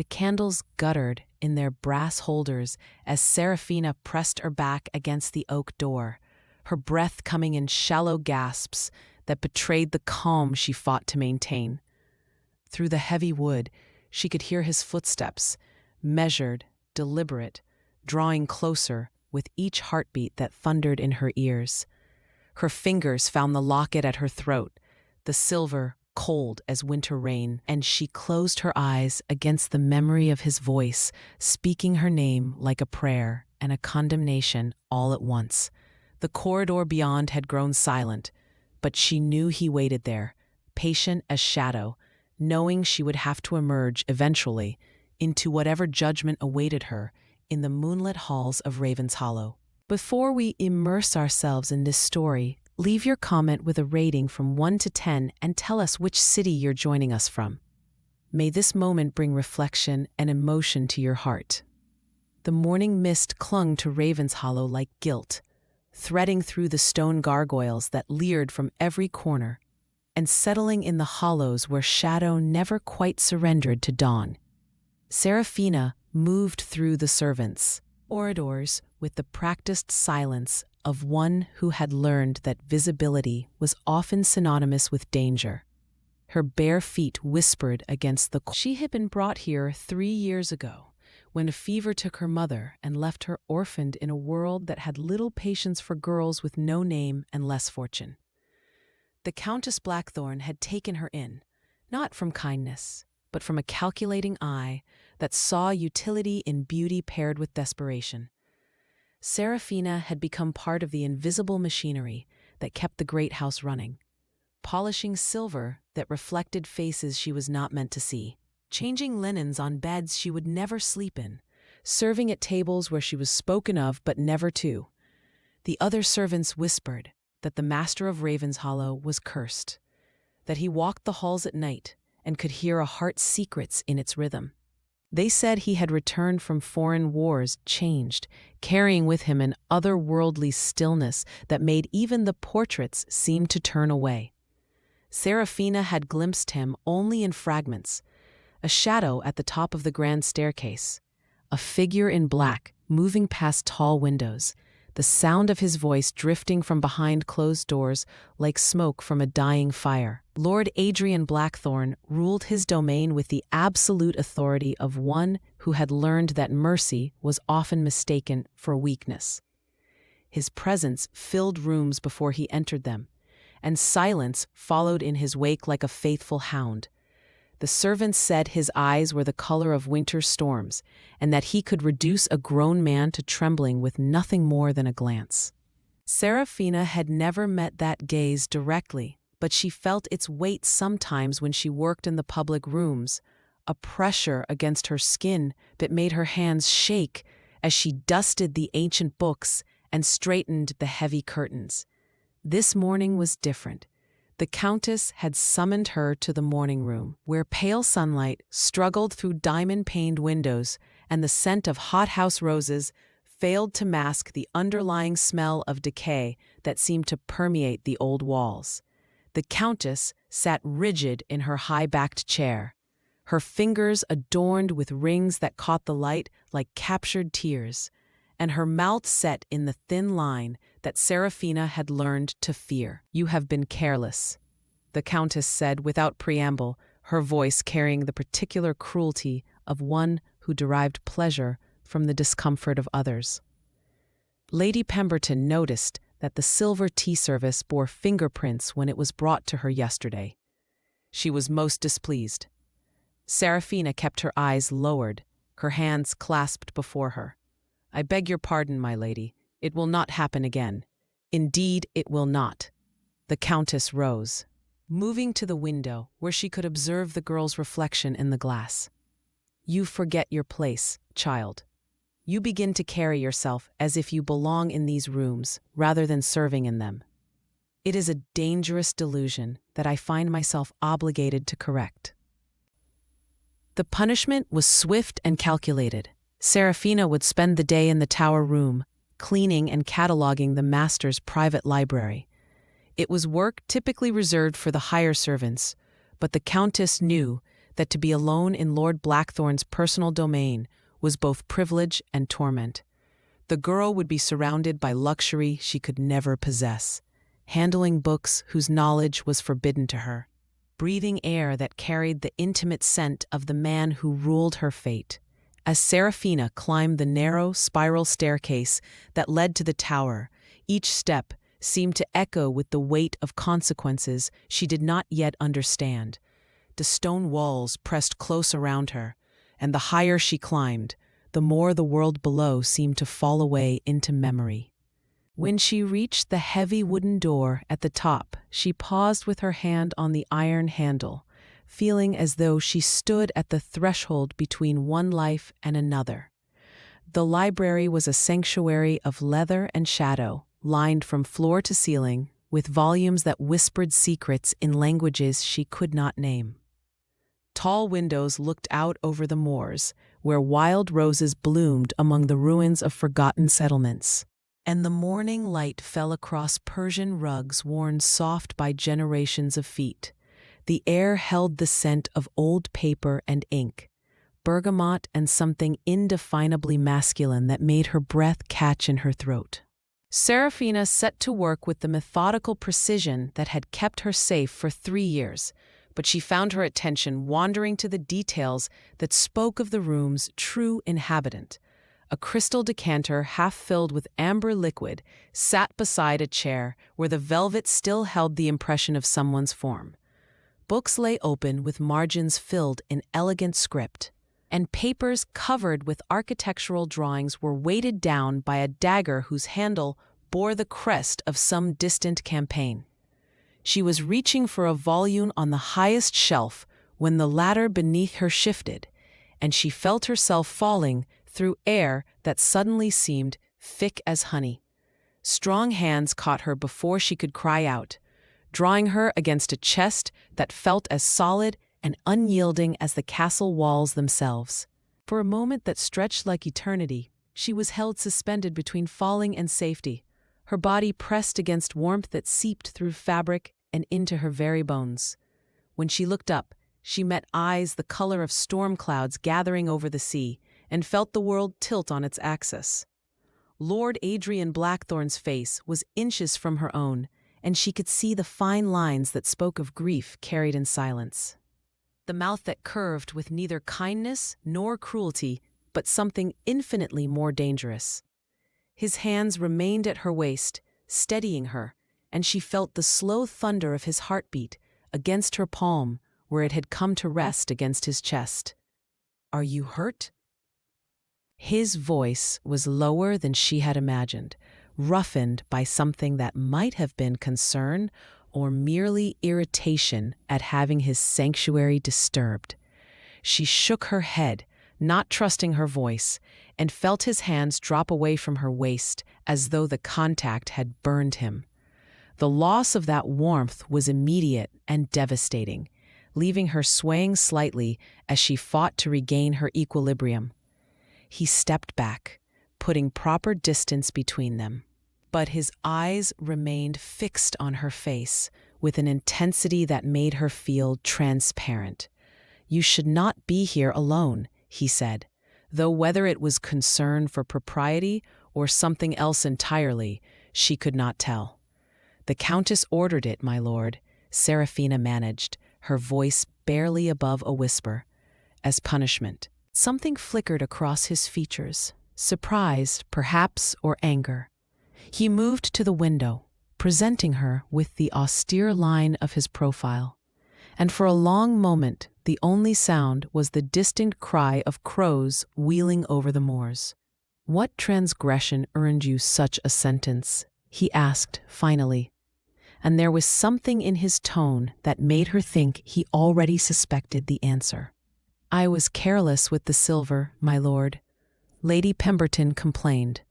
The candles guttered in their brass holders as Serafina pressed her back against the oak door, her breath coming in shallow gasps that betrayed the calm she fought to maintain. Through the heavy wood, she could hear his footsteps, measured, deliberate, drawing closer with each heartbeat that thundered in her ears. Her fingers found the locket at her throat, the silver cold as winter rain, and she closed her eyes against the memory of his voice, speaking her name like a prayer and a condemnation all at once. The corridor beyond had grown silent, but she knew he waited there, patient as shadow, knowing she would have to emerge eventually into whatever judgment awaited her in the moonlit halls of Raven's Hollow. Before we immerse ourselves in this story, leave your comment with a rating from 1 to 10 and tell us which city you're joining us from. May this moment bring reflection and emotion to your heart. The morning mist clung to Raven's Hollow like guilt, threading through the stone gargoyles that leered from every corner, and settling in the hollows where shadow never quite surrendered to dawn. Serafina moved through the servants' corridors with the practiced silence of one who had learned that visibility was often synonymous with danger. Her bare feet whispered against the She had been brought here 3 years ago, when a fever took her mother and left her orphaned in a world that had little patience for girls with no name and less fortune. The Countess Blackthorn had taken her in, not from kindness, but from a calculating eye that saw utility in beauty paired with desperation. Serafina had become part of the invisible machinery that kept the great house running, polishing silver that reflected faces she was not meant to see, changing linens on beds she would never sleep in, serving at tables where she was spoken of but never to. The other servants whispered that the master of Raven's Hollow was cursed, that he walked the halls at night and could hear a heart's secrets in its rhythm. They said he had returned from foreign wars changed, carrying with him an otherworldly stillness that made even the portraits seem to turn away. Serafina had glimpsed him only in fragments, a shadow at the top of the grand staircase, a figure in black moving past tall windows, the sound of his voice drifting from behind closed doors like smoke from a dying fire. Lord Adrian Blackthorn ruled his domain with the absolute authority of one who had learned that mercy was often mistaken for weakness. His presence filled rooms before he entered them, and silence followed in his wake like a faithful hound. The servants said his eyes were the color of winter storms, and that he could reduce a grown man to trembling with nothing more than a glance. Serafina had never met that gaze directly, but she felt its weight sometimes when she worked in the public rooms, a pressure against her skin that made her hands shake as she dusted the ancient books and straightened the heavy curtains. This morning was different. The Countess had summoned her to the morning room, where pale sunlight struggled through diamond-paned windows and the scent of hothouse roses failed to mask the underlying smell of decay that seemed to permeate the old walls. The Countess sat rigid in her high-backed chair, her fingers adorned with rings that caught the light like captured tears, and her mouth set in the thin line that Serafina had learned to fear. "You have been careless," the Countess said without preamble, her voice carrying the particular cruelty of one who derived pleasure from the discomfort of others. Lady Pemberton noticed that the silver tea service bore fingerprints when it was brought to her yesterday. She was most displeased. Serafina kept her eyes lowered, her hands clasped before her. "I beg your pardon, my lady. It will not happen again. Indeed, it will not." The Countess rose, moving to the window where she could observe the girl's reflection in the glass. "You forget your place, child. You begin to carry yourself as if you belong in these rooms rather than serving in them. It is a dangerous delusion that I find myself obligated to correct." The punishment was swift and calculated. Serafina would spend the day in the tower room, cleaning and cataloging the master's private library. It was work typically reserved for the higher servants, but the Countess knew that to be alone in Lord Blackthorn's personal domain was both privilege and torment. The girl would be surrounded by luxury she could never possess, handling books whose knowledge was forbidden to her, breathing air that carried the intimate scent of the man who ruled her fate. As Seraphina climbed the narrow, spiral staircase that led to the tower, each step seemed to echo with the weight of consequences she did not yet understand. The stone walls pressed close around her, and the higher she climbed, the more the world below seemed to fall away into memory. When she reached the heavy wooden door at the top, she paused with her hand on the iron handle, feeling as though she stood at the threshold between one life and another. The library was a sanctuary of leather and shadow, lined from floor to ceiling, with volumes that whispered secrets in languages she could not name. Tall windows looked out over the moors, where wild roses bloomed among the ruins of forgotten settlements, and the morning light fell across Persian rugs worn soft by generations of feet. The air held the scent of old paper and ink, bergamot and something indefinably masculine that made her breath catch in her throat. Seraphina set to work with the methodical precision that had kept her safe for 3 years, but she found her attention wandering to the details that spoke of the room's true inhabitant. A crystal decanter half filled with amber liquid sat beside a chair where the velvet still held the impression of someone's form. Books lay open with margins filled in elegant script, and papers covered with architectural drawings were weighted down by a dagger whose handle bore the crest of some distant campaign. She was reaching for a volume on the highest shelf when the ladder beneath her shifted, and she felt herself falling through air that suddenly seemed thick as honey. Strong hands caught her before she could cry out, drawing her against a chest that felt as solid and unyielding as the castle walls themselves. For a moment that stretched like eternity, she was held suspended between falling and safety, her body pressed against warmth that seeped through fabric and into her very bones. When she looked up, she met eyes the color of storm clouds gathering over the sea, and felt the world tilt on its axis. Lord Adrian Blackthorn's face was inches from her own, and she could see the fine lines that spoke of grief carried in silence. The mouth that curved with neither kindness nor cruelty, but something infinitely more dangerous. His hands remained at her waist, steadying her, and she felt the slow thunder of his heartbeat against her palm where it had come to rest against his chest. "Are you hurt?" His voice was lower than she had imagined, roughened by something that might have been concern or merely irritation at having his sanctuary disturbed. She shook her head, not trusting her voice, and felt his hands drop away from her waist as though the contact had burned him. The loss of that warmth was immediate and devastating, leaving her swaying slightly as she fought to regain her equilibrium. He stepped back, putting proper distance between them. But his eyes remained fixed on her face with an intensity that made her feel transparent. "You should not be here alone," he said, though whether it was concern for propriety or something else entirely, she could not tell. "The Countess ordered it, my lord," Seraphina managed, her voice barely above a whisper. "As punishment." Something flickered across his features, surprise, perhaps, or anger. He moved to the window, presenting her with the austere line of his profile, and for a long moment the only sound was the distant cry of crows wheeling over the moors. "What transgression earned you such a sentence?" he asked finally, and there was something in his tone that made her think he already suspected the answer. "I was careless with the silver, my lord," Lady Pemberton complained.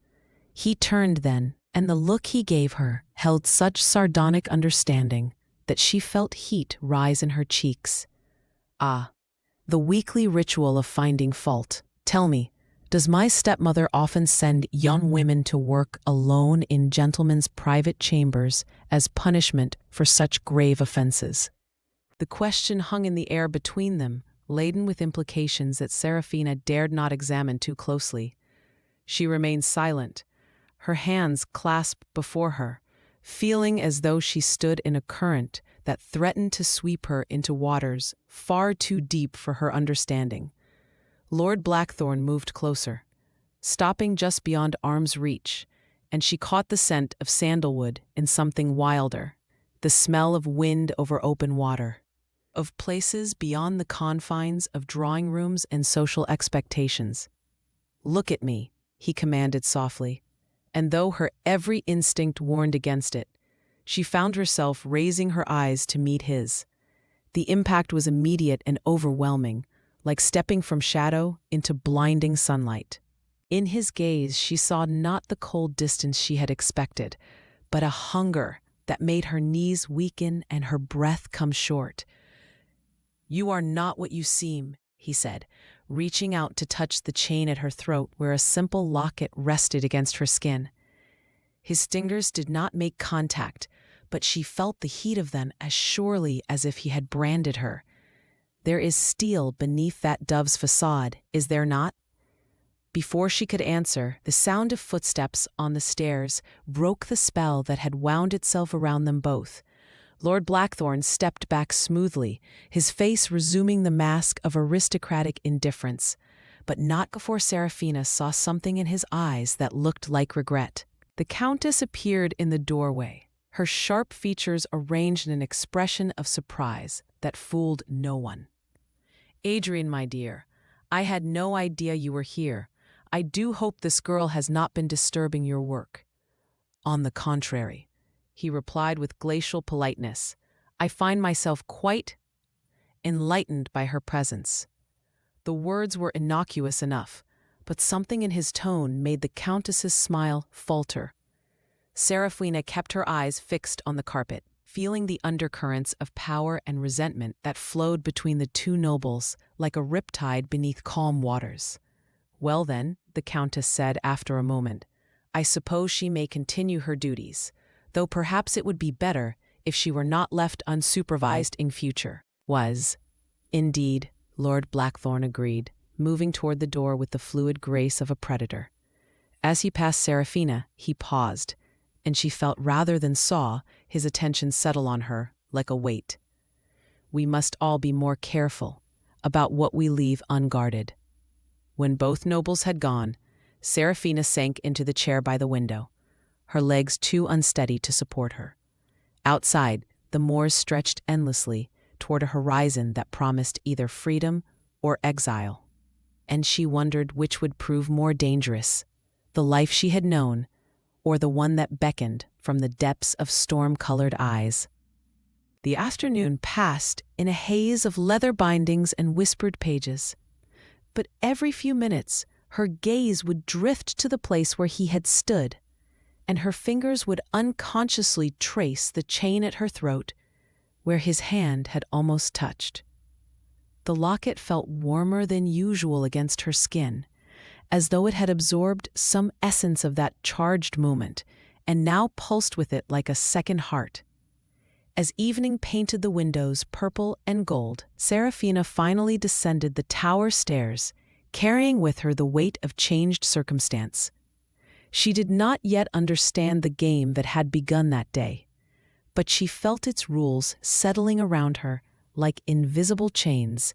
He turned then, and the look he gave her held such sardonic understanding that she felt heat rise in her cheeks. "Ah, the weekly ritual of finding fault. Tell me, does my stepmother often send young women to work alone in gentlemen's private chambers as punishment for such grave offenses?" The question hung in the air between them, laden with implications that Serafina dared not examine too closely. She remained silent, her hands clasped before her, feeling as though she stood in a current that threatened to sweep her into waters far too deep for her understanding. Lord Blackthorn moved closer, stopping just beyond arm's reach, and she caught the scent of sandalwood and something wilder, the smell of wind over open water, of places beyond the confines of drawing rooms and social expectations. "Look at me," he commanded softly, and though her every instinct warned against it, she found herself raising her eyes to meet his. The impact was immediate and overwhelming, like stepping from shadow into blinding sunlight. In his gaze she saw not the cold distance she had expected, but a hunger that made her knees weaken and her breath come short. "You are not what you seem," he said, reaching out to touch the chain at her throat where a simple locket rested against her skin. His fingers did not make contact, but she felt the heat of them as surely as if he had branded her. "There is steel beneath that dove's facade, is there not?" Before she could answer, the sound of footsteps on the stairs broke the spell that had wound itself around them both. Lord Blackthorn stepped back smoothly, his face resuming the mask of aristocratic indifference, but not before Serafina saw something in his eyes that looked like regret. The Countess appeared in the doorway, her sharp features arranged in an expression of surprise that fooled no one. "Adrian, my dear, I had no idea you were here. I do hope this girl has not been disturbing your work." "On the contrary," he replied with glacial politeness, "I find myself quite enlightened by her presence." The words were innocuous enough, but something in his tone made the Countess's smile falter. Serafina kept her eyes fixed on the carpet, feeling the undercurrents of power and resentment that flowed between the two nobles like a riptide beneath calm waters. "Well then," the Countess said after a moment, "I suppose she may continue her duties, though perhaps it would be better if she were not left unsupervised in future." "Was, indeed," Lord Blackthorn agreed, moving toward the door with the fluid grace of a predator. As he passed Serafina, he paused, and she felt rather than saw his attention settle on her like a weight. "We must all be more careful about what we leave unguarded." When both nobles had gone, Serafina sank into the chair by the window, her legs too unsteady to support her. Outside, the moors stretched endlessly toward a horizon that promised either freedom or exile. And she wondered which would prove more dangerous, the life she had known, or the one that beckoned from the depths of storm-colored eyes. The afternoon passed in a haze of leather bindings and whispered pages. But every few minutes her gaze would drift to the place where he had stood, and her fingers would unconsciously trace the chain at her throat where his hand had almost touched. The locket felt warmer than usual against her skin, as though it had absorbed some essence of that charged moment, and now pulsed with it like a second heart. As evening painted the windows purple and gold, Serafina finally descended the tower stairs, carrying with her the weight of changed circumstance. She did not yet understand the game that had begun that day, but she felt its rules settling around her like invisible chains,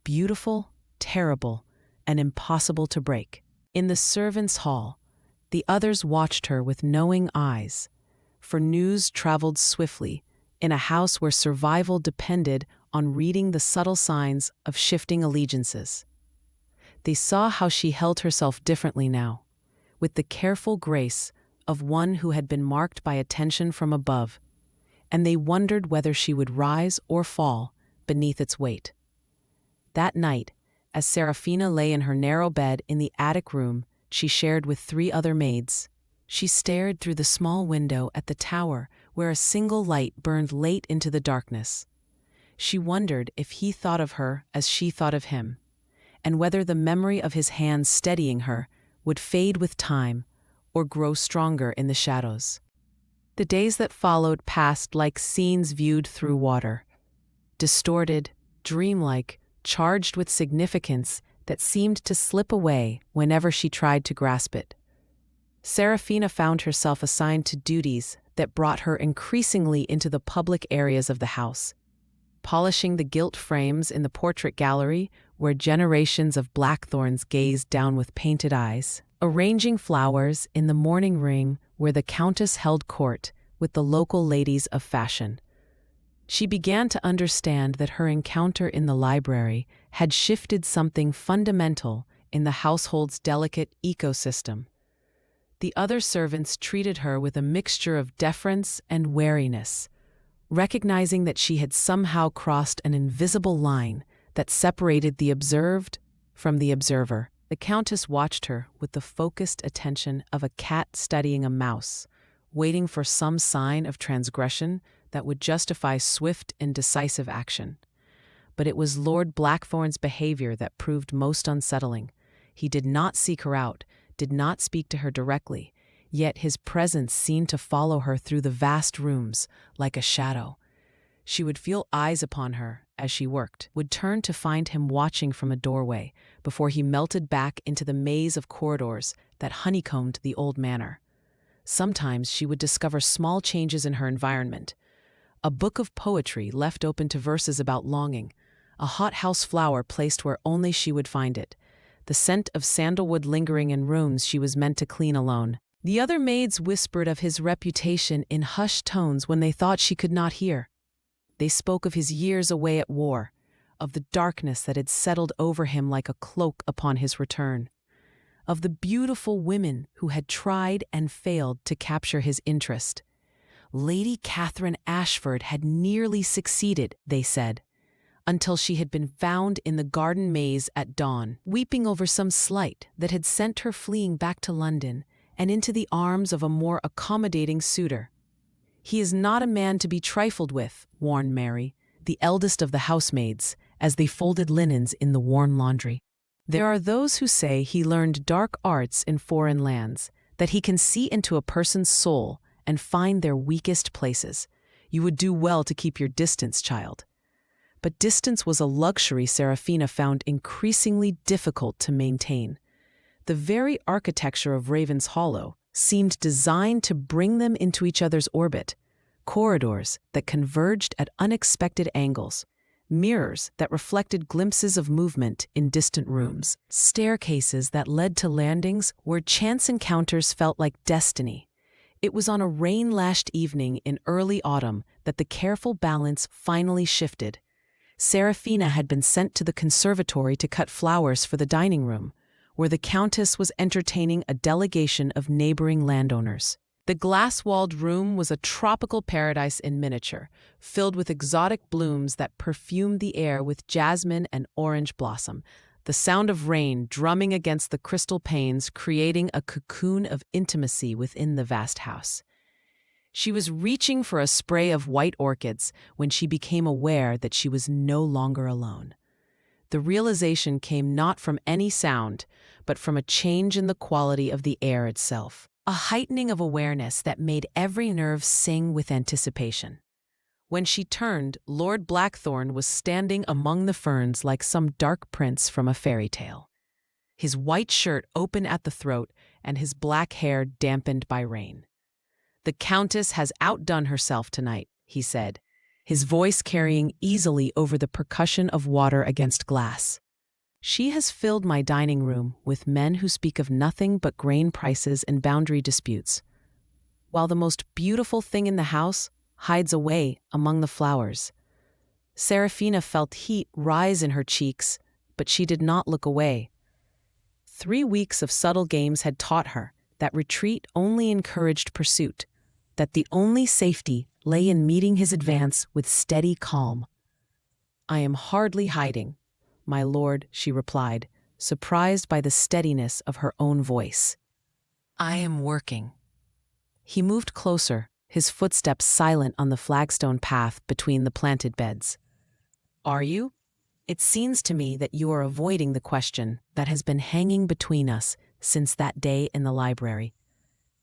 beautiful, terrible, and impossible to break. In the servants' hall, the others watched her with knowing eyes, for news traveled swiftly in a house where survival depended on reading the subtle signs of shifting allegiances. They saw how she held herself differently now, with the careful grace of one who had been marked by attention from above, and they wondered whether she would rise or fall beneath its weight. That night, as Serafina lay in her narrow bed in the attic room she shared with 3 other maids, she stared through the small window at the tower where a single light burned late into the darkness. She wondered if he thought of her as she thought of him, and whether the memory of his hands steadying her would fade with time or grow stronger in the shadows. The days that followed passed like scenes viewed through water, distorted, dreamlike, charged with significance that seemed to slip away whenever she tried to grasp it. Serafina found herself assigned to duties that brought her increasingly into the public areas of the house, polishing the gilt frames in the portrait gallery where generations of blackthorns gazed down with painted eyes, arranging flowers in the morning ring where the Countess held court with the local ladies of fashion. She began to understand that her encounter in the library had shifted something fundamental in the household's delicate ecosystem. The other servants treated her with a mixture of deference and wariness, recognizing that she had somehow crossed an invisible line that separated the observed from the observer. The Countess watched her with the focused attention of a cat studying a mouse, waiting for some sign of transgression that would justify swift and decisive action. But it was Lord Blackthorn's behavior that proved most unsettling. He did not seek her out, did not speak to her directly, yet his presence seemed to follow her through the vast rooms like a shadow. She would feel eyes upon her as she worked, would turn to find him watching from a doorway before he melted back into the maze of corridors that honeycombed the old manor. Sometimes she would discover small changes in her environment. A book of poetry left open to verses about longing, a hothouse flower placed where only she would find it, the scent of sandalwood lingering in rooms she was meant to clean alone. The other maids whispered of his reputation in hushed tones when they thought she could not hear. They spoke of his years away at war, of the darkness that had settled over him like a cloak upon his return, of the beautiful women who had tried and failed to capture his interest. Lady Catherine Ashford had nearly succeeded, they said, until she had been found in the garden maze at dawn, weeping over some slight that had sent her fleeing back to London and into the arms of a more accommodating suitor. "He is not a man to be trifled with," warned Mary, the eldest of the housemaids, as they folded linens in the worn laundry. "There are those who say he learned dark arts in foreign lands, that he can see into a person's soul and find their weakest places. You would do well to keep your distance, child." But distance was a luxury Serafina found increasingly difficult to maintain. The very architecture of Raven's Hollow seemed designed to bring them into each other's orbit, corridors that converged at unexpected angles, mirrors that reflected glimpses of movement in distant rooms, staircases that led to landings where chance encounters felt like destiny. It was on a rain-lashed evening in early autumn that the careful balance finally shifted. Serafina had been sent to the conservatory to cut flowers for the dining room, where the Countess was entertaining a delegation of neighboring landowners. The glass-walled room was a tropical paradise in miniature, filled with exotic blooms that perfumed the air with jasmine and orange blossom, the sound of rain drumming against the crystal panes creating a cocoon of intimacy within the vast house. She was reaching for a spray of white orchids when she became aware that she was no longer alone. The realization came not from any sound, but from a change in the quality of the air itself, a heightening of awareness that made every nerve sing with anticipation. When she turned, Lord Blackthorn was standing among the ferns like some dark prince from a fairy tale, his white shirt open at the throat and his black hair dampened by rain. "The Countess has outdone herself tonight," he said, his voice carrying easily over the percussion of water against glass. "She has filled my dining room with men who speak of nothing but grain prices and boundary disputes, while the most beautiful thing in the house hides away among the flowers." Serafina felt heat rise in her cheeks, but she did not look away. 3 weeks of subtle games had taught her that retreat only encouraged pursuit, that the only safety lay in meeting his advance with steady calm. "I am hardly hiding, my lord," she replied, surprised by the steadiness of her own voice. "I am working." He moved closer, his footsteps silent on the flagstone path between the planted beds. "Are you? It seems to me that you are avoiding the question that has been hanging between us since that day in the library."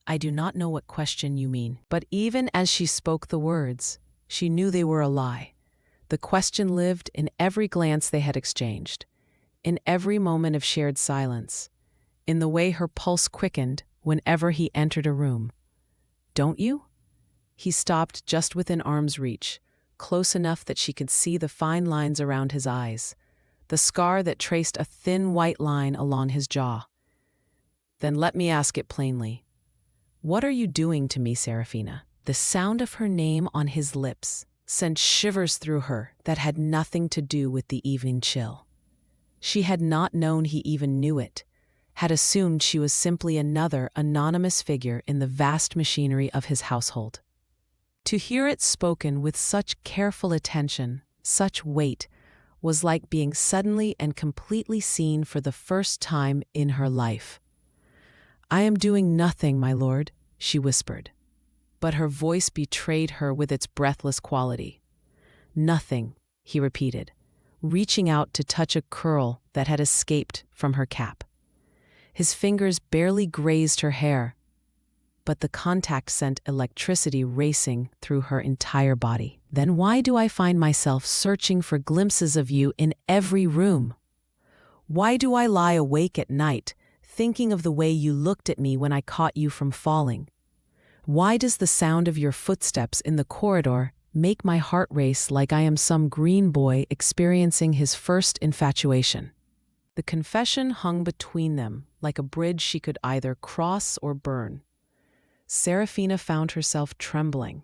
"I do not know what question you mean." But even as she spoke the words, she knew they were a lie. The question lived in every glance they had exchanged, in every moment of shared silence, in the way her pulse quickened whenever he entered a room. "Don't you?" He stopped just within arm's reach, close enough that she could see the fine lines around his eyes, the scar that traced a thin white line along his jaw. "Then let me ask it plainly. What are you doing to me, Serafina?" The sound of her name on his lips sent shivers through her that had nothing to do with the evening chill. She had not known he even knew it, had assumed she was simply another anonymous figure in the vast machinery of his household. To hear it spoken with such careful attention, such weight, was like being suddenly and completely seen for the first time in her life. "I am doing nothing, my lord," she whispered, but her voice betrayed her with its breathless quality. "Nothing," he repeated, reaching out to touch a curl that had escaped from her cap. His fingers barely grazed her hair, but the contact sent electricity racing through her entire body. "Then why do I find myself searching for glimpses of you in every room? Why do I lie awake at night, thinking of the way you looked at me when I caught you from falling? Why does the sound of your footsteps in the corridor make my heart race like I am some green boy experiencing his first infatuation?" The confession hung between them like a bridge she could either cross or burn. Serafina found herself trembling,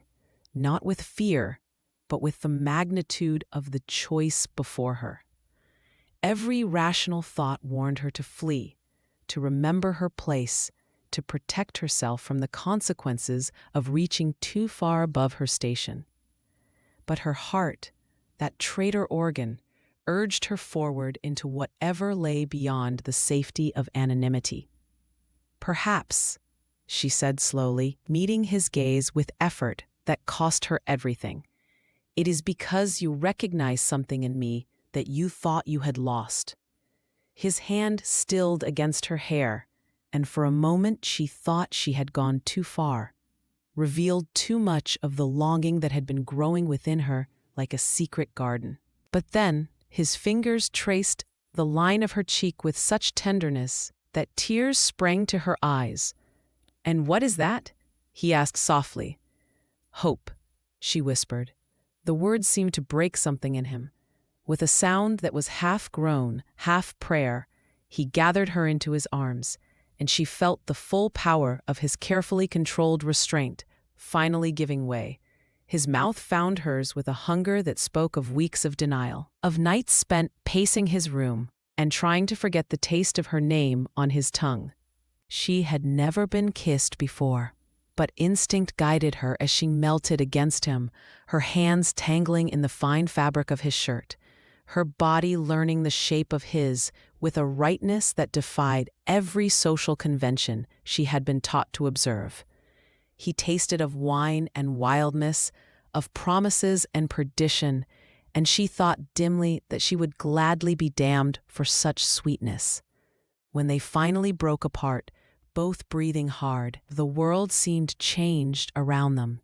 not with fear, but with the magnitude of the choice before her. Every rational thought warned her to flee, to remember her place, to protect herself from the consequences of reaching too far above her station. But her heart, that traitor organ, urged her forward into whatever lay beyond the safety of anonymity. "Perhaps," she said slowly, meeting his gaze with effort that cost her everything, "it is because you recognize something in me that you thought you had lost." His hand stilled against her hair, and for a moment she thought she had gone too far, revealed too much of the longing that had been growing within her like a secret garden. But then his fingers traced the line of her cheek with such tenderness that tears sprang to her eyes. "And what is that?" he asked softly. "Hope," she whispered. The words seemed to break something in him. With a sound that was half groan, half prayer, he gathered her into his arms, and she felt the full power of his carefully controlled restraint finally giving way. His mouth found hers with a hunger that spoke of weeks of denial, of nights spent pacing his room and trying to forget the taste of her name on his tongue. She had never been kissed before, but instinct guided her as she melted against him, her hands tangling in the fine fabric of his shirt, her body learning the shape of his with a rightness that defied every social convention she had been taught to observe. He tasted of wine and wildness, of promises and perdition, and she thought dimly that she would gladly be damned for such sweetness. When they finally broke apart, both breathing hard, the world seemed changed around them.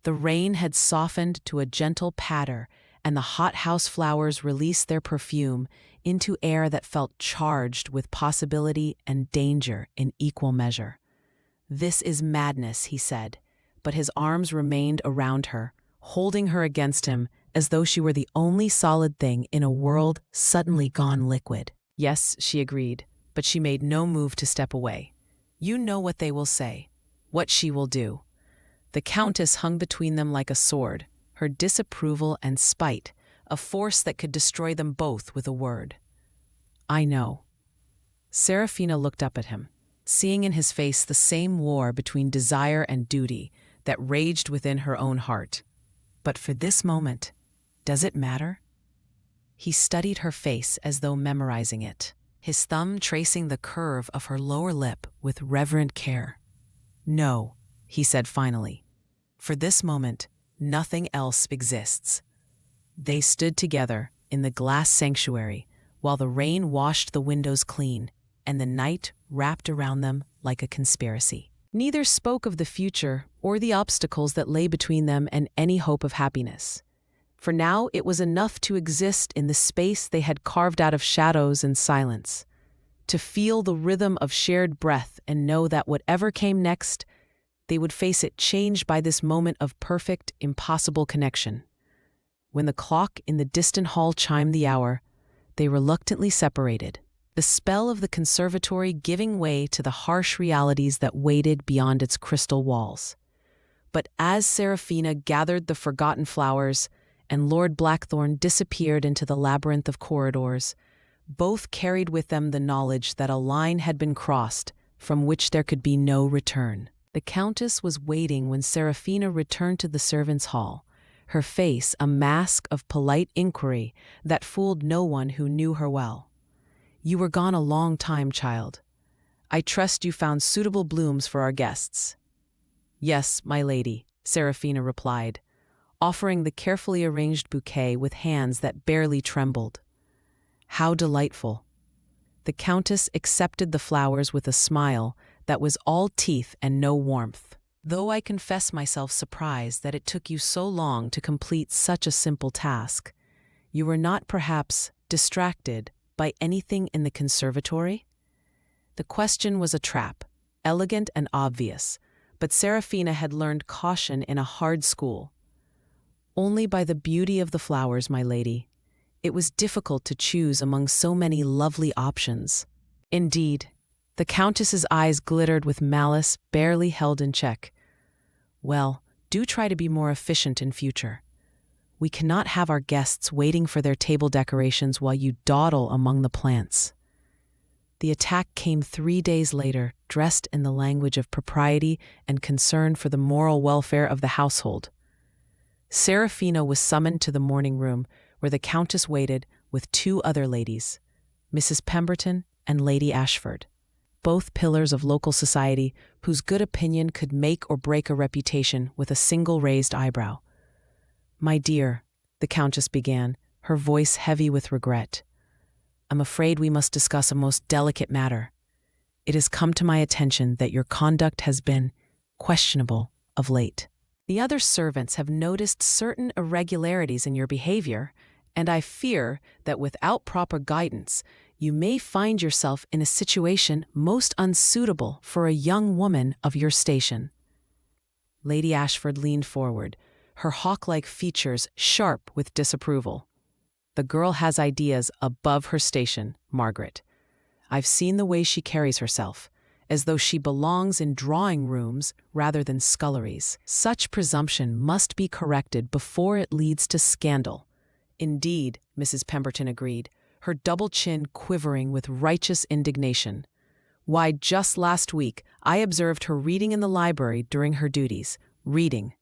The rain had softened to a gentle patter, and the hothouse flowers released their perfume into air that felt charged with possibility and danger in equal measure. "This is madness," he said, but his arms remained around her, holding her against him as though she were the only solid thing in a world suddenly gone liquid. "Yes," she agreed, but she made no move to step away. "You know what they will say, what she will do." The Countess hung between them like a sword, her disapproval and spite, a force that could destroy them both with a word. "I know." Serafina looked up at him, seeing in his face the same war between desire and duty that raged within her own heart. "But for this moment, does it matter?" He studied her face as though memorizing it, his thumb tracing the curve of her lower lip with reverent care. "No," he said finally. "For this moment, nothing else exists." They stood together in the glass sanctuary while the rain washed the windows clean and the night wrapped around them like a conspiracy. Neither spoke of the future or the obstacles that lay between them and any hope of happiness. For now it was enough to exist in the space they had carved out of shadows and silence, to feel the rhythm of shared breath and know that whatever came next, they would face it changed by this moment of perfect, impossible connection. When the clock in the distant hall chimed the hour, they reluctantly separated, the spell of the conservatory giving way to the harsh realities that waited beyond its crystal walls. But as Seraphina gathered the forgotten flowers and Lord Blackthorn disappeared into the labyrinth of corridors, both carried with them the knowledge that a line had been crossed from which there could be no return. The Countess was waiting when Seraphina returned to the servants' hall, her face a mask of polite inquiry that fooled no one who knew her well. "You were gone a long time, child. I trust you found suitable blooms for our guests." "Yes, my lady," Seraphina replied, offering the carefully arranged bouquet with hands that barely trembled. "How delightful." The Countess accepted the flowers with a smile that was all teeth and no warmth. "Though I confess myself surprised that it took you so long to complete such a simple task, you were not perhaps distracted by anything in the conservatory?" The question was a trap, elegant and obvious, but Seraphina had learned caution in a hard school. "Only by the beauty of the flowers, my lady. It was difficult to choose among so many lovely options." "Indeed." The Countess's eyes glittered with malice barely held in check. "Well, do try to be more efficient in future. We cannot have our guests waiting for their table decorations while you dawdle among the plants." The attack came 3 days later, dressed in the language of propriety and concern for the moral welfare of the household. Seraphina was summoned to the morning room, where the Countess waited with 2 other ladies, Mrs. Pemberton and Lady Ashford, both pillars of local society whose good opinion could make or break a reputation with a single raised eyebrow. "My dear," the Countess began, her voice heavy with regret, "I'm afraid we must discuss a most delicate matter. It has come to my attention that your conduct has been questionable of late. The other servants have noticed certain irregularities in your behavior, and I fear that without proper guidance, you may find yourself in a situation most unsuitable for a young woman of your station." Lady Ashford leaned forward, her hawk-like features sharp with disapproval. "The girl has ideas above her station, Margaret. I've seen the way she carries herself, as though she belongs in drawing rooms rather than sculleries. Such presumption must be corrected before it leads to scandal." "Indeed," Mrs. Pemberton agreed, her double chin quivering with righteous indignation. "Why, just last week I observed her reading in the library during her duties, reading,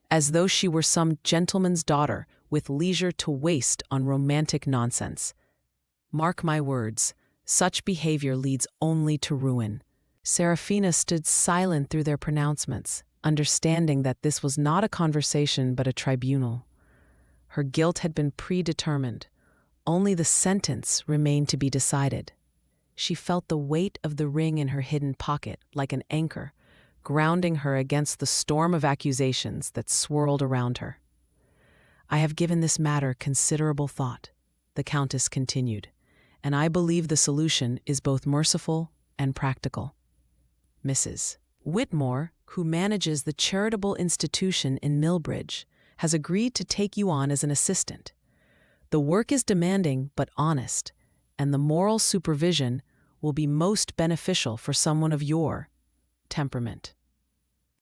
as though she were some gentleman's daughter with leisure to waste on romantic nonsense. Mark my words, such behavior leads only to ruin." Seraphina stood silent through their pronouncements, understanding that this was not a conversation but a tribunal. Her guilt had been predetermined. Only the sentence remained to be decided. She felt the weight of the ring in her hidden pocket like an anchor, grounding her against the storm of accusations that swirled around her. "I have given this matter considerable thought," the Countess continued, "and I believe the solution is both merciful and practical. Mrs. Whitmore, who manages the charitable institution in Millbridge, has agreed to take you on as an assistant. The work is demanding but honest, and the moral supervision will be most beneficial for someone of your temperament."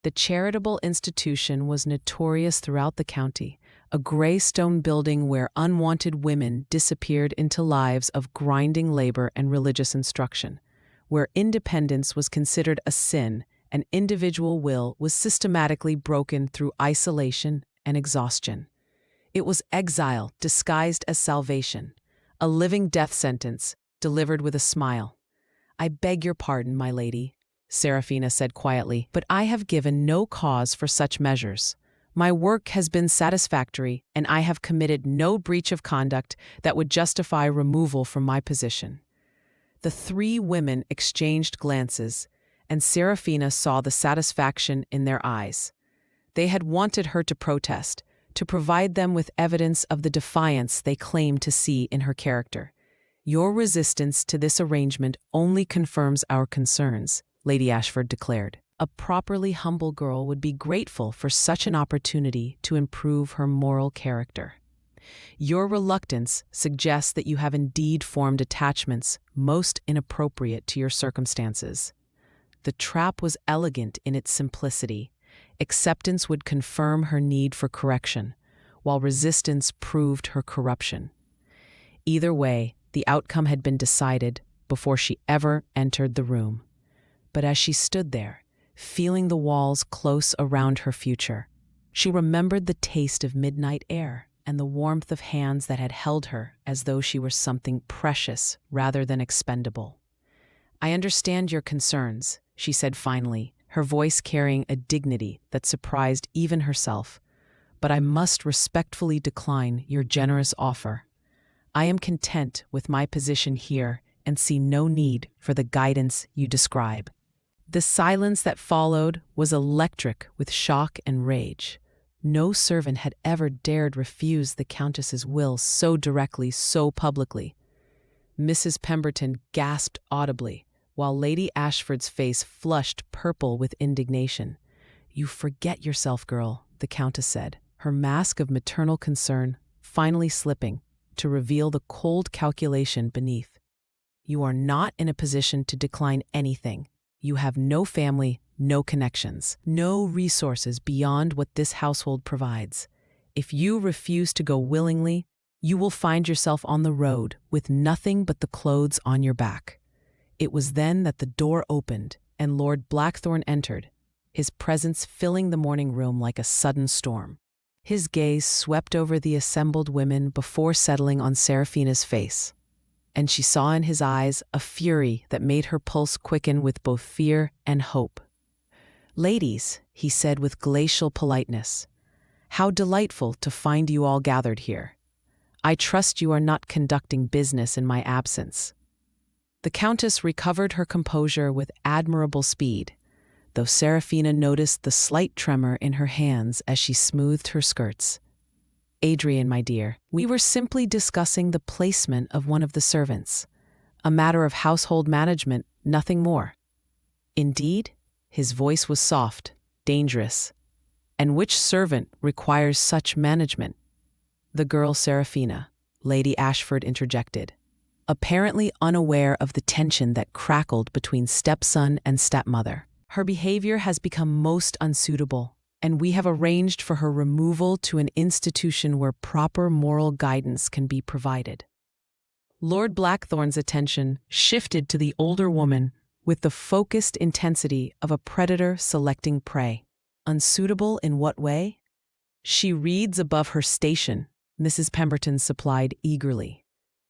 The charitable institution was notorious throughout the county, a gray stone building where unwanted women disappeared into lives of grinding labor and religious instruction, where independence was considered a sin and individual will was systematically broken through isolation and exhaustion. It was exile disguised as salvation, a living death sentence delivered with a smile. "I beg your pardon, my lady," Seraphina said quietly, "but I have given no cause for such measures. My work has been satisfactory, and I have committed no breach of conduct that would justify removal from my position." The 3 women exchanged glances, and Seraphina saw the satisfaction in their eyes. They had wanted her to protest, to provide them with evidence of the defiance they claim to see in her character. Your resistance to this arrangement only confirms our concerns, Lady Ashford declared. A properly humble girl would be grateful for such an opportunity to improve her moral character. Your reluctance suggests that you have indeed formed attachments most inappropriate to your circumstances. The trap was elegant in its simplicity. Acceptance would confirm her need for correction, while resistance proved her corruption. Either way, the outcome had been decided before she ever entered the room. But as she stood there, feeling the walls close around her future, she remembered the taste of midnight air and the warmth of hands that had held her as though she were something precious rather than expendable. "I understand your concerns," she said finally, her voice carrying a dignity that surprised even herself, "but I must respectfully decline your generous offer. I am content with my position here and see no need for the guidance you describe." The silence that followed was electric with shock and rage. No servant had ever dared refuse the Countess's will so directly, so publicly. Mrs. Pemberton gasped audibly, while Lady Ashford's face flushed purple with indignation. "You forget yourself, girl," the Countess said, her mask of maternal concern finally slipping to reveal the cold calculation beneath. "You are not in a position to decline anything. You have no family, no connections, no resources beyond what this household provides. If you refuse to go willingly, you will find yourself on the road with nothing but the clothes on your back." It was then that the door opened and Lord Blackthorne entered, his presence filling the morning room like a sudden storm. His gaze swept over the assembled women before settling on Seraphina's face, and she saw in his eyes a fury that made her pulse quicken with both fear and hope. "Ladies," he said with glacial politeness, "how delightful to find you all gathered here. I trust you are not conducting business in my absence." The Countess recovered her composure with admirable speed, though Seraphina noticed the slight tremor in her hands as she smoothed her skirts. "Adrian, my dear, we were simply discussing the placement of one of the servants. A matter of household management, nothing more." "Indeed?" His voice was soft, dangerous. "And which servant requires such management?" "The girl Seraphina," Lady Ashford interjected, apparently unaware of the tension that crackled between stepson and stepmother. "Her behavior has become most unsuitable, and we have arranged for her removal to an institution where proper moral guidance can be provided." Lord Blackthorne's attention shifted to the older woman with the focused intensity of a predator selecting prey. "Unsuitable in what way?" "She reads above her station," Mrs. Pemberton supplied eagerly.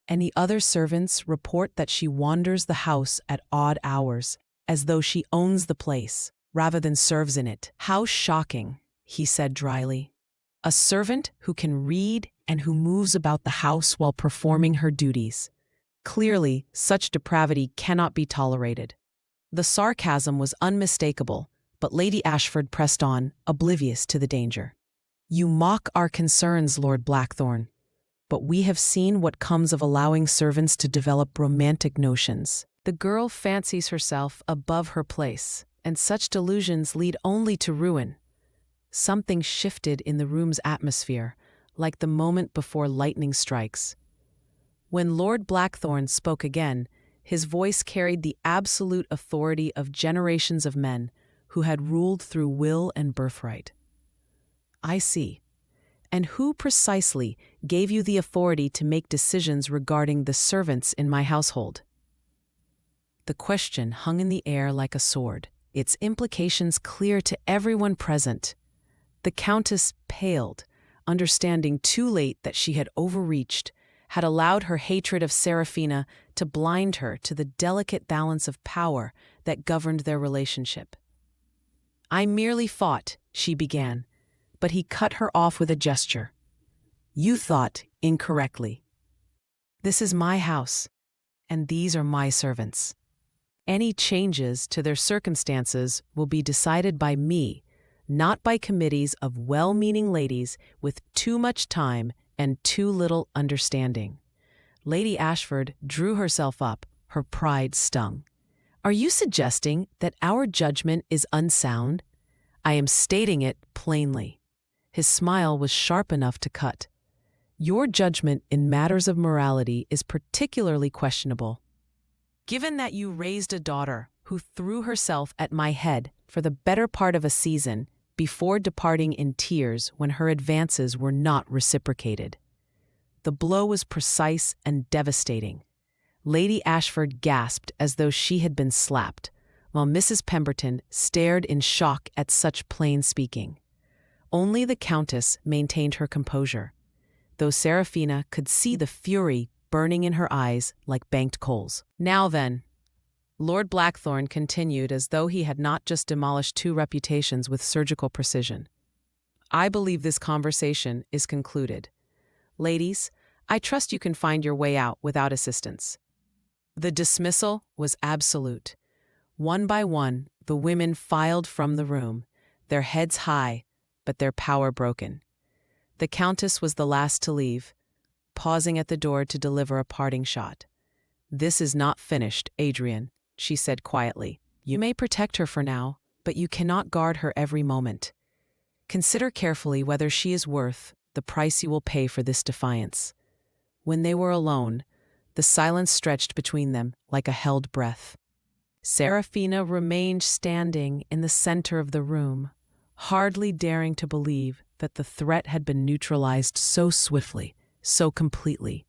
"Any other servants report that she wanders the house at odd hours, as though she owns the place, rather than serves in it." "How shocking," he said dryly. "A servant who can read and who moves about the house while performing her duties. Clearly, such depravity cannot be tolerated." The sarcasm was unmistakable, but Lady Ashford pressed on, oblivious to the danger. "You mock our concerns, Lord Blackthorne, but we have seen what comes of allowing servants to develop romantic notions. The girl fancies herself above her place, and such delusions lead only to ruin." Something shifted in the room's atmosphere, like the moment before lightning strikes. When Lord Blackthorne spoke again, his voice carried the absolute authority of generations of men who had ruled through will and birthright. "I see. And who precisely gave you the authority to make decisions regarding the servants in my household?" The question hung in the air like a sword, its implications clear to everyone present. The Countess paled, understanding too late that she had overreached, had allowed her hatred of Seraphina to blind her to the delicate balance of power that governed their relationship. "I merely fought," she began, but he cut her off with a gesture. "You thought incorrectly. This is my house, and these are my servants. Any changes to their circumstances will be decided by me, not by committees of well-meaning ladies with too much time and too little understanding. Lady Ashford drew herself up, her pride stung. Are you suggesting that our judgment is unsound? I am stating it plainly. His smile was sharp enough to cut. Your judgment in matters of morality is particularly questionable. Given that you raised a daughter who threw herself at my head for the better part of a season before departing in tears when her advances were not reciprocated. The blow was precise and devastating. Lady Ashford gasped as though she had been slapped, while Mrs. Pemberton stared in shock at such plain speaking. Only the Countess maintained her composure, though Seraphina could see the fury burning in her eyes like banked coals. Now then, Lord Blackthorne continued as though he had not just demolished 2 reputations with surgical precision. I believe this conversation is concluded. Ladies, I trust you can find your way out without assistance. The dismissal was absolute. One by one, the women filed from the room, their heads high, but their power broken. The Countess was the last to leave, pausing at the door to deliver a parting shot. This is not finished, Adrian, she said quietly. You may protect her for now, but you cannot guard her every moment. Consider carefully whether she is worth the price you will pay for this defiance. When they were alone, the silence stretched between them like a held breath. Seraphina remained standing in the center of the room, hardly daring to believe that the threat had been neutralized so swiftly, so completely.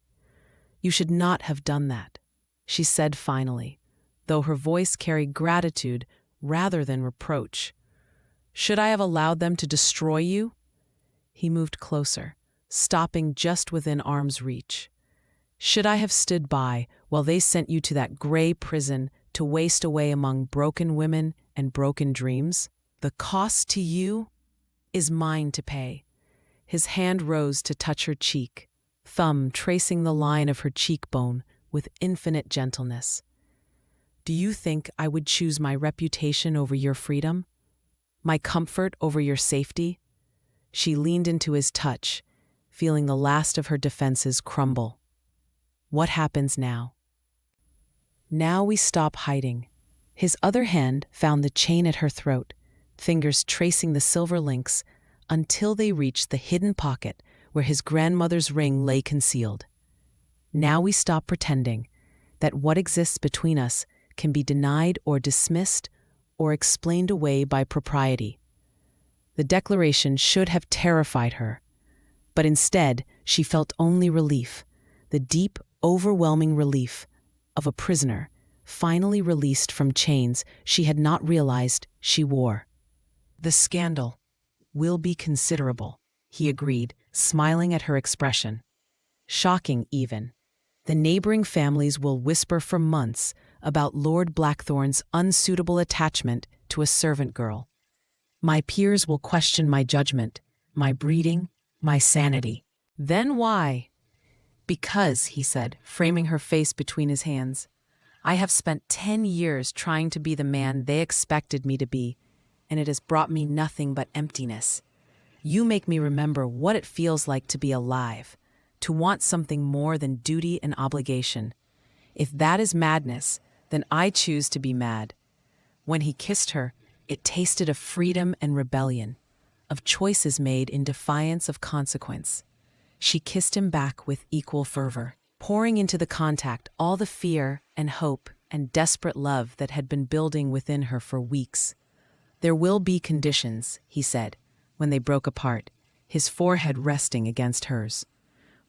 You should not have done that, she said finally, though her voice carried gratitude rather than reproach. Should I have allowed them to destroy you? He moved closer, stopping just within arm's reach. Should I have stood by while they sent you to that gray prison to waste away among broken women and broken dreams? The cost to you is mine to pay. His hand rose to touch her cheek, thumb tracing the line of her cheekbone with infinite gentleness. Do you think I would choose my reputation over your freedom? My comfort over your safety? She leaned into his touch, feeling the last of her defenses crumble. What happens now? Now we stop hiding. His other hand found the chain at her throat, fingers tracing the silver links until they reached the hidden pocket where his grandmother's ring lay concealed. Now we stop pretending that what exists between us can be denied or dismissed or explained away by propriety. The declaration should have terrified her, but instead she felt only relief, the deep, overwhelming relief of a prisoner finally released from chains she had not realized she wore. The scandal will be considerable, he agreed, smiling at her expression. Shocking, even. The neighboring families will whisper for months about Lord Blackthorne's unsuitable attachment to a servant girl. My peers will question my judgment, my breeding, my sanity. Then why? Because, he said, framing her face between his hands, I have spent 10 years trying to be the man they expected me to be, and it has brought me nothing but emptiness. You make me remember what it feels like to be alive, to want something more than duty and obligation. If that is madness, then I choose to be mad. When he kissed her, it tasted of freedom and rebellion, of choices made in defiance of consequence. She kissed him back with equal fervor, pouring into the contact all the fear and hope and desperate love that had been building within her for weeks. There will be conditions, he said, when they broke apart, his forehead resting against hers.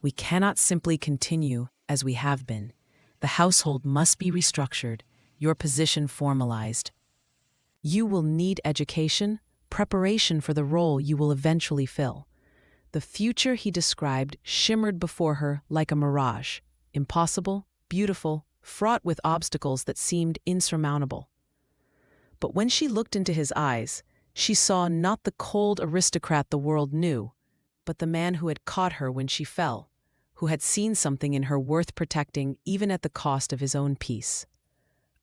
We cannot simply continue as we have been. The household must be restructured, your position formalized. You will need education, preparation for the role you will eventually fill. The future he described shimmered before her like a mirage, impossible, beautiful, fraught with obstacles that seemed insurmountable. But when she looked into his eyes, she saw not the cold aristocrat the world knew, but the man who had caught her when she fell, who had seen something in her worth protecting even at the cost of his own peace.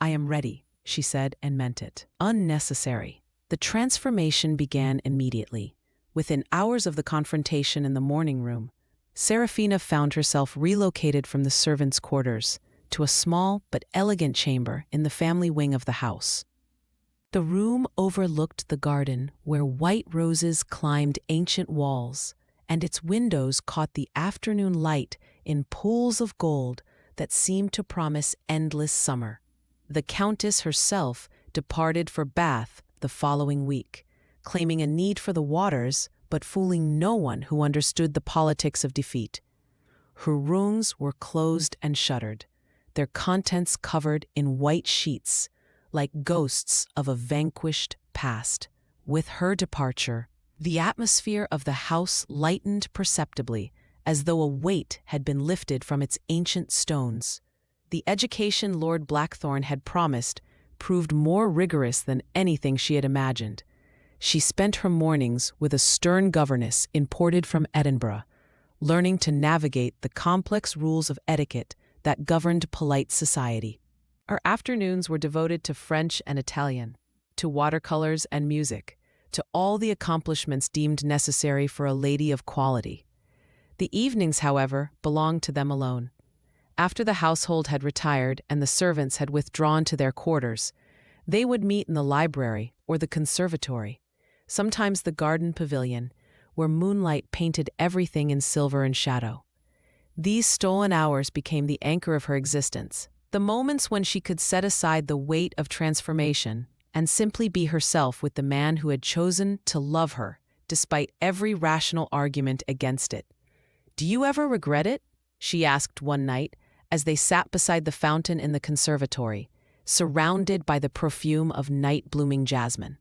I am ready, she said, and meant it. Unnecessary. The transformation began immediately. Within hours of the confrontation in the morning room, Serafina found herself relocated from the servants' quarters to a small but elegant chamber in the family wing of the house. The room overlooked the garden where white roses climbed ancient walls, and its windows caught the afternoon light in pools of gold that seemed to promise endless summer. The Countess herself departed for Bath the following week, claiming a need for the waters but fooling no one who understood the politics of defeat. Her rooms were closed and shuttered, their contents covered in white sheets, like ghosts of a vanquished past. With her departure, the atmosphere of the house lightened perceptibly, as though a weight had been lifted from its ancient stones. The education Lord Blackthorn had promised proved more rigorous than anything she had imagined. She spent her mornings with a stern governess imported from Edinburgh, learning to navigate the complex rules of etiquette that governed polite society. Her afternoons were devoted to French and Italian, to watercolors and music, to all the accomplishments deemed necessary for a lady of quality. The evenings, however, belonged to them alone. After the household had retired and the servants had withdrawn to their quarters, they would meet in the library or the conservatory, sometimes the garden pavilion, where moonlight painted everything in silver and shadow. These stolen hours became the anchor of her existence, the moments when she could set aside the weight of transformation and simply be herself with the man who had chosen to love her, despite every rational argument against it. "Do you ever regret it?" she asked one night, as they sat beside the fountain in the conservatory, surrounded by the perfume of night-blooming jasmine.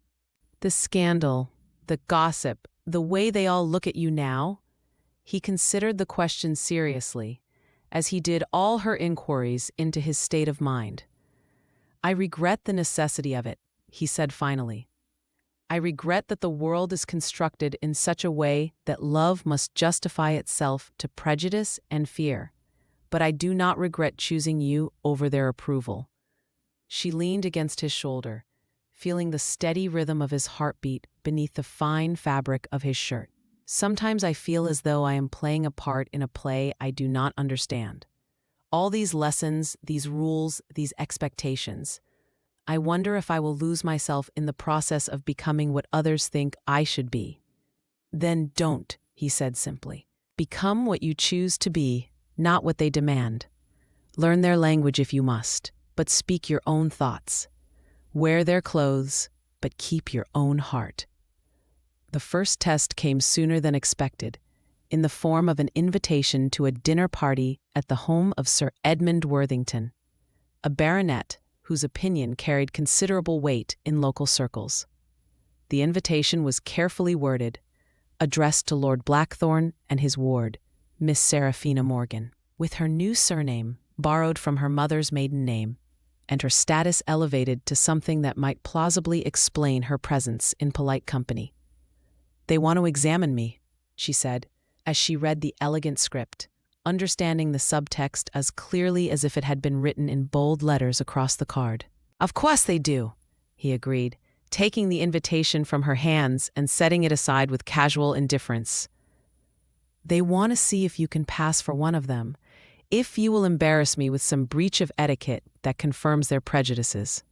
"The scandal, the gossip, the way they all look at you now?" He considered the question seriously, as he did all her inquiries into his state of mind. "I regret the necessity of it," he said finally. "I regret that the world is constructed in such a way that love must justify itself to prejudice and fear. But I do not regret choosing you over their approval." She leaned against his shoulder, feeling the steady rhythm of his heartbeat beneath the fine fabric of his shirt. "Sometimes I feel as though I am playing a part in a play I do not understand. All these lessons, these rules, these expectations. I wonder if I will lose myself in the process of becoming what others think I should be." "Then don't," he said simply. "Become what you choose to be, not what they demand. Learn their language if you must, but speak your own thoughts. Wear their clothes, but keep your own heart." The first test came sooner than expected, in the form of an invitation to a dinner party at the home of Sir Edmund Worthington, a baronet whose opinion carried considerable weight in local circles. The invitation was carefully worded, addressed to Lord Blackthorn and his ward, Miss Serafina Morgan. With her new surname, borrowed from her mother's maiden name, and her status elevated to something that might plausibly explain her presence in polite company. "They want to examine me," she said, as she read the elegant script, understanding the subtext as clearly as if it had been written in bold letters across the card. "Of course they do," he agreed, taking the invitation from her hands and setting it aside with casual indifference. "They want to see if you can pass for one of them, if you will embarrass me with some breach of etiquette that confirms their prejudices."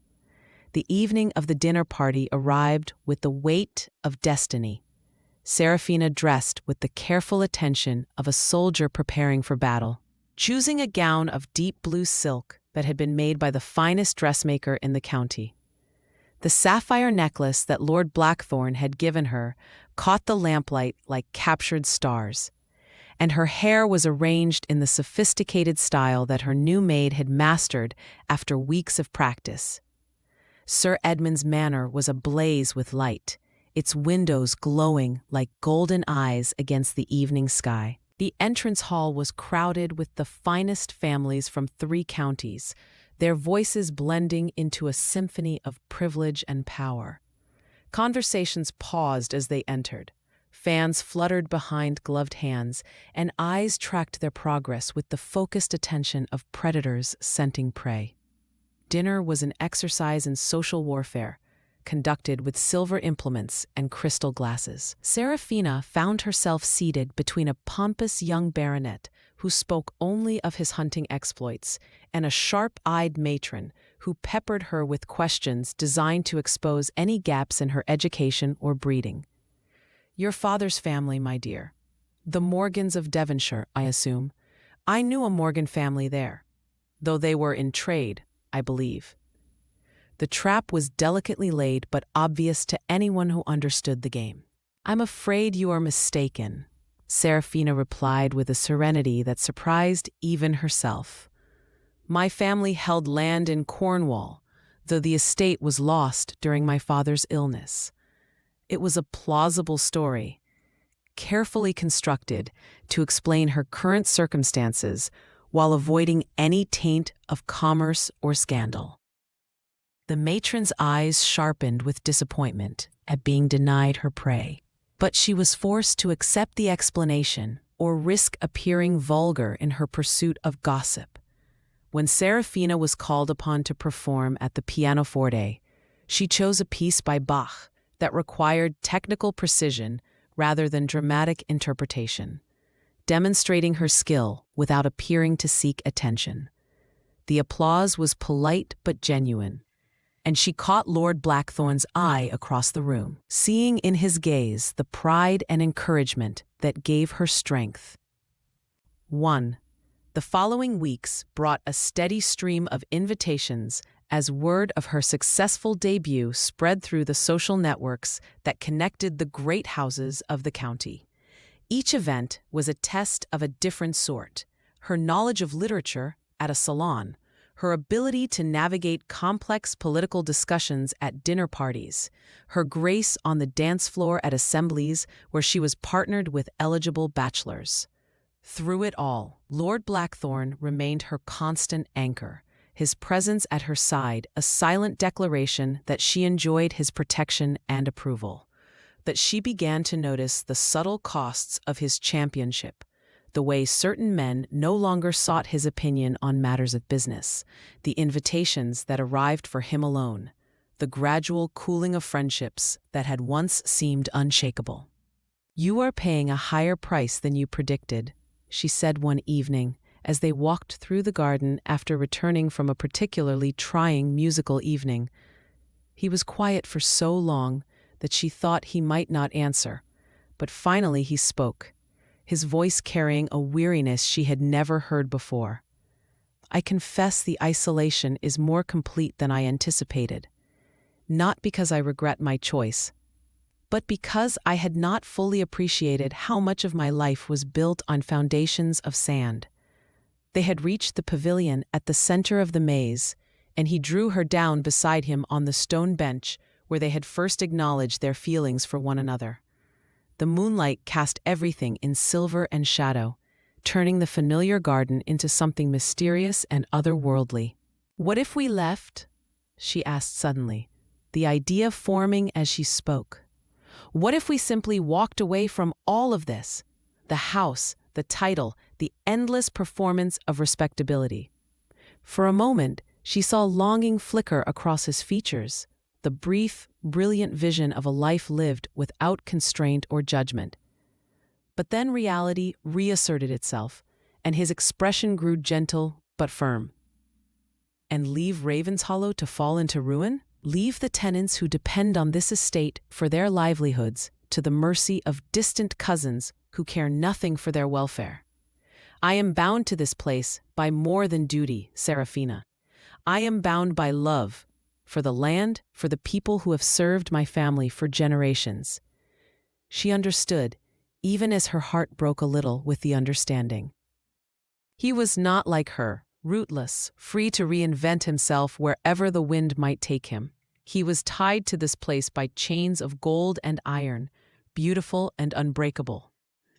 The evening of the dinner party arrived with the weight of destiny. Serafina dressed with the careful attention of a soldier preparing for battle, choosing a gown of deep blue silk that had been made by the finest dressmaker in the county. The sapphire necklace that Lord Blackthorn had given her caught the lamplight like captured stars, and her hair was arranged in the sophisticated style that her new maid had mastered after weeks of practice. Sir Edmund's manor was ablaze with light, its windows glowing like golden eyes against the evening sky. The entrance hall was crowded with the finest families from 3 counties, their voices blending into a symphony of privilege and power. Conversations paused as they entered. Fans fluttered behind gloved hands, and eyes tracked their progress with the focused attention of predators scenting prey. Dinner was an exercise in social warfare, conducted with silver implements and crystal glasses. Serafina found herself seated between a pompous young baronet who spoke only of his hunting exploits and a sharp-eyed matron who peppered her with questions designed to expose any gaps in her education or breeding. "Your father's family, my dear. The Morgans of Devonshire, I assume. I knew a Morgan family there, though they were in trade, I believe." The trap was delicately laid but obvious to anyone who understood the game. "I'm afraid you are mistaken," Serafina replied with a serenity that surprised even herself. "My family held land in Cornwall, though the estate was lost during my father's illness." It was a plausible story, carefully constructed to explain her current circumstances while avoiding any taint of commerce or scandal. The matron's eyes sharpened with disappointment at being denied her prey, but she was forced to accept the explanation or risk appearing vulgar in her pursuit of gossip. When Serafina was called upon to perform at the pianoforte, she chose a piece by Bach that required technical precision rather than dramatic interpretation, demonstrating her skill without appearing to seek attention. The applause was polite but genuine, and she caught Lord Blackthorn's eye across the room, seeing in his gaze the pride and encouragement that gave her strength. 1. The following weeks brought a steady stream of invitations as word of her successful debut spread through the social networks that connected the great houses of the county. Each event was a test of a different sort: her knowledge of literature at a salon, her ability to navigate complex political discussions at dinner parties, her grace on the dance floor at assemblies where she was partnered with eligible bachelors. Through it all, Lord Blackthorn remained her constant anchor, his presence at her side a silent declaration that she enjoyed his protection and approval, that she began to notice the subtle costs of his championship, the way certain men no longer sought his opinion on matters of business, the invitations that arrived for him alone, the gradual cooling of friendships that had once seemed unshakable. "You are paying a higher price than you predicted," she said one evening as they walked through the garden after returning from a particularly trying musical evening. He was quiet for so long that she thought he might not answer, but finally he spoke, his voice carrying a weariness she had never heard before. "I confess the isolation is more complete than I anticipated, not because I regret my choice, but because I had not fully appreciated how much of my life was built on foundations of sand." They had reached the pavilion at the center of the maze, and he drew her down beside him on the stone bench where they had first acknowledged their feelings for one another. The moonlight cast everything in silver and shadow, turning the familiar garden into something mysterious and otherworldly. "What if we left?" she asked suddenly, the idea forming as she spoke. "What if we simply walked away from all of this? The house, the title, the endless performance of respectability." For a moment, she saw longing flicker across his features, the brief, brilliant vision of a life lived without constraint or judgment. But then reality reasserted itself, and his expression grew gentle but firm. "And leave Ravenshollow to fall into ruin? Leave the tenants who depend on this estate for their livelihoods to the mercy of distant cousins who care nothing for their welfare? I am bound to this place by more than duty, Serafina. I am bound by love, for the land, for the people who have served my family for generations." She understood, even as her heart broke a little with the understanding. He was not like her, rootless, free to reinvent himself wherever the wind might take him. He was tied to this place by chains of gold and iron, beautiful and unbreakable.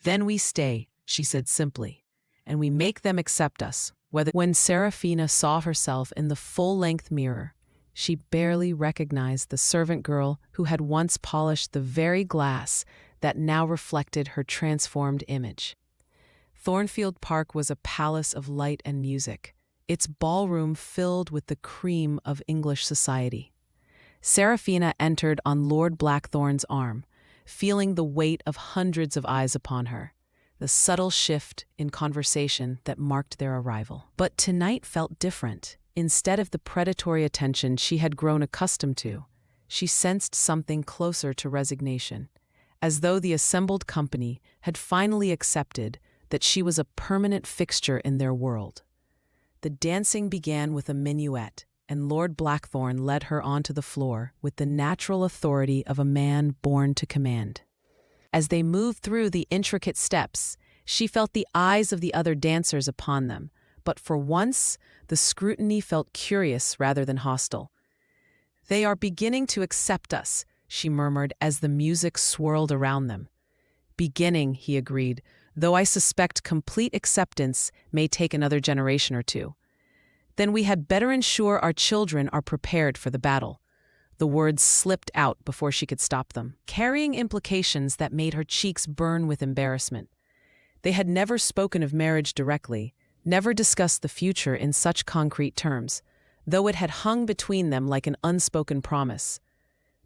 "Then we stay," she said simply, "and we make them accept us." When Serafina saw herself in the full-length mirror, she barely recognized the servant girl who had once polished the very glass that now reflected her transformed image. Thornfield Park was a palace of light and music, its ballroom filled with the cream of English society. Seraphina entered on Lord Blackthorn's arm, feeling the weight of hundreds of eyes upon her, the subtle shift in conversation that marked their arrival. But tonight felt different. Instead of the predatory attention she had grown accustomed to, she sensed something closer to resignation, as though the assembled company had finally accepted that she was a permanent fixture in their world. The dancing began with a minuet, and Lord Blackthorn led her onto the floor with the natural authority of a man born to command. As they moved through the intricate steps, she felt the eyes of the other dancers upon them, but for once, the scrutiny felt curious rather than hostile. "They are beginning to accept us," she murmured as the music swirled around them. "Beginning," he agreed, "though I suspect complete acceptance may take another generation or two. Then we had better ensure our children are prepared for the battle." The words slipped out before she could stop them, carrying implications that made her cheeks burn with embarrassment. They had never spoken of marriage directly, never discussed the future in such concrete terms, though it had hung between them like an unspoken promise.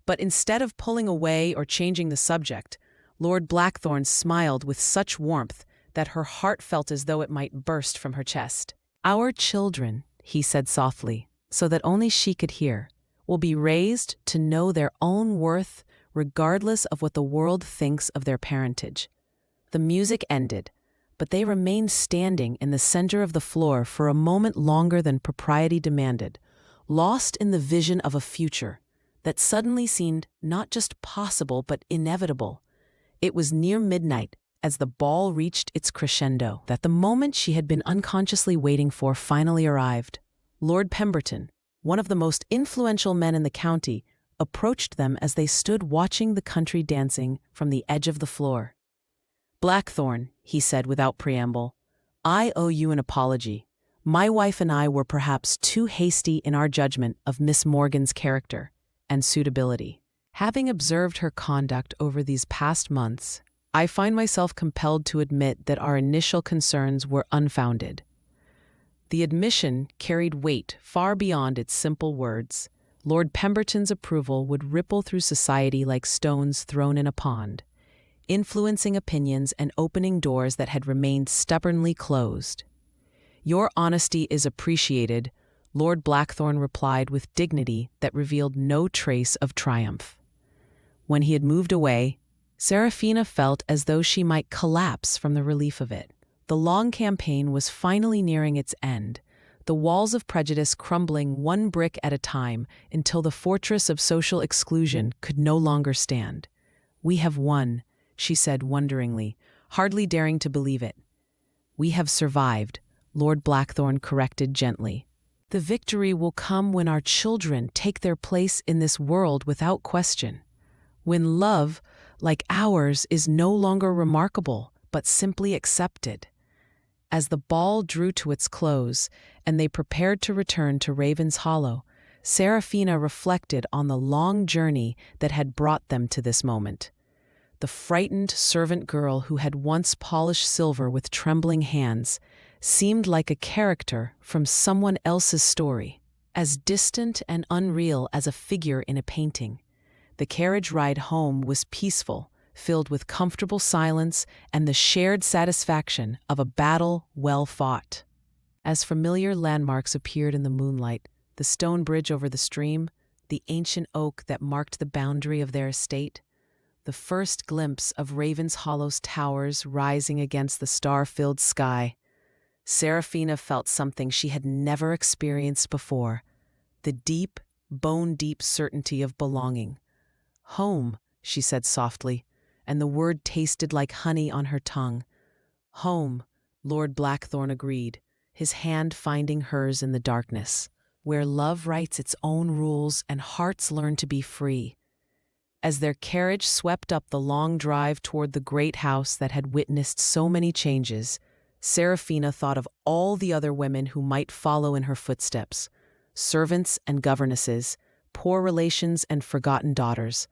But instead of pulling away or changing the subject, Lord Blackthorn smiled with such warmth that her heart felt as though it might burst from her chest. "Our children," he said softly, so that only she could hear, "will be raised to know their own worth regardless of what the world thinks of their parentage." The music ended, but they remained standing in the center of the floor for a moment longer than propriety demanded, lost in the vision of a future that suddenly seemed not just possible but inevitable. It was near midnight as the ball reached its crescendo that the moment she had been unconsciously waiting for finally arrived. Lord Pemberton, one of the most influential men in the county, approached them as they stood watching the country dancing from the edge of the floor. "Blackthorn," he said without preamble, "I owe you an apology. My wife and I were perhaps too hasty in our judgment of Miss Morgan's character and suitability. Having observed her conduct over these past months, I find myself compelled to admit that our initial concerns were unfounded." The admission carried weight far beyond its simple words. Lord Pemberton's approval would ripple through society like stones thrown in a pond, influencing opinions and opening doors that had remained stubbornly closed. "Your honesty is appreciated," Lord Blackthorn replied with dignity that revealed no trace of triumph. When he had moved away, Seraphina felt as though she might collapse from the relief of it. The long campaign was finally nearing its end, the walls of prejudice crumbling one brick at a time until the fortress of social exclusion could no longer stand. "We have won," she said wonderingly, hardly daring to believe it. "We have survived," Lord Blackthorn corrected gently. "The victory will come when our children take their place in this world without question. When love, like ours, is no longer remarkable, but simply accepted." As the ball drew to its close, and they prepared to return to Raven's Hollow, Seraphina reflected on the long journey that had brought them to this moment. The frightened servant girl who had once polished silver with trembling hands seemed like a character from someone else's story, as distant and unreal as a figure in a painting. The carriage ride home was peaceful, filled with comfortable silence and the shared satisfaction of a battle well fought. As familiar landmarks appeared in the moonlight, the stone bridge over the stream, the ancient oak that marked the boundary of their estate, the first glimpse of Raven's Hollow's towers rising against the star-filled sky, Seraphina felt something she had never experienced before, the deep, bone-deep certainty of belonging. "Home," she said softly, and the word tasted like honey on her tongue. "Home," Lord Blackthorn agreed, his hand finding hers in the darkness, "where love writes its own rules and hearts learn to be free." As their carriage swept up the long drive toward the great house that had witnessed so many changes, Seraphina thought of all the other women who might follow in her footsteps, servants and governesses, poor relations and forgotten daughters,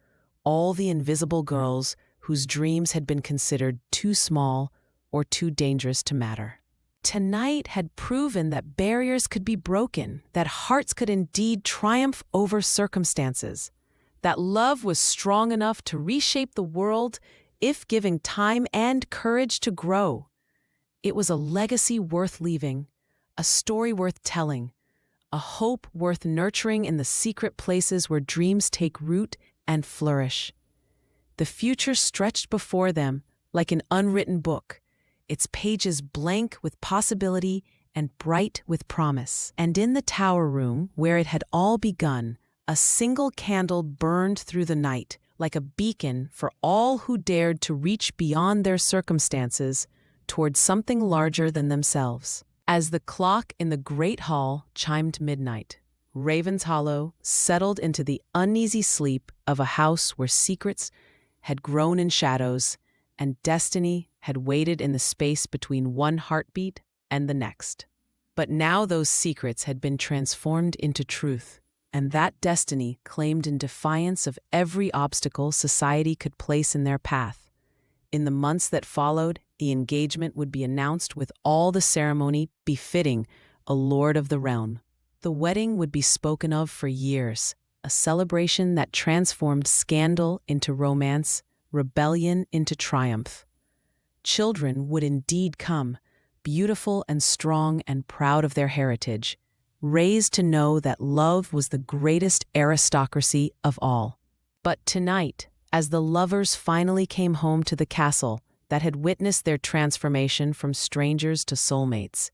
all the invisible girls whose dreams had been considered too small or too dangerous to matter. Tonight had proven that barriers could be broken, that hearts could indeed triumph over circumstances, that love was strong enough to reshape the world if given time and courage to grow. It was a legacy worth leaving, a story worth telling, a hope worth nurturing in the secret places where dreams take root and flourish. The future stretched before them like an unwritten book, its pages blank with possibility and bright with promise. And in the tower room, where it had all begun, a single candle burned through the night, like a beacon for all who dared to reach beyond their circumstances towards something larger than themselves. As the clock in the great hall chimed midnight, Raven's Hollow settled into the uneasy sleep of a house where secrets had grown in shadows and destiny had waited in the space between one heartbeat and the next. But now those secrets had been transformed into truth, and that destiny claimed in defiance of every obstacle society could place in their path. In the months that followed, the engagement would be announced with all the ceremony befitting a lord of the realm. The wedding would be spoken of for years, a celebration that transformed scandal into romance, rebellion into triumph. Children would indeed come, beautiful and strong and proud of their heritage, raised to know that love was the greatest aristocracy of all. But tonight, as the lovers finally came home to the castle that had witnessed their transformation from strangers to soulmates,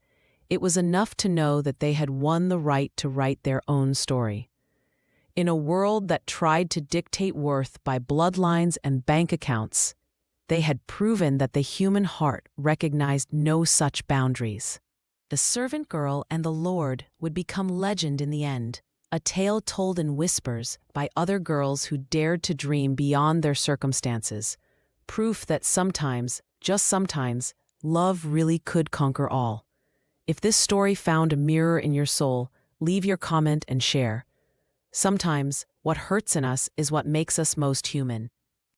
it was enough to know that they had won the right to write their own story. In a world that tried to dictate worth by bloodlines and bank accounts, they had proven that the human heart recognized no such boundaries. The servant girl and the lord would become legend in the end, a tale told in whispers by other girls who dared to dream beyond their circumstances, proof that sometimes, just sometimes, love really could conquer all. If this story found a mirror in your soul, leave your comment and share. Sometimes, what hurts in us is what makes us most human.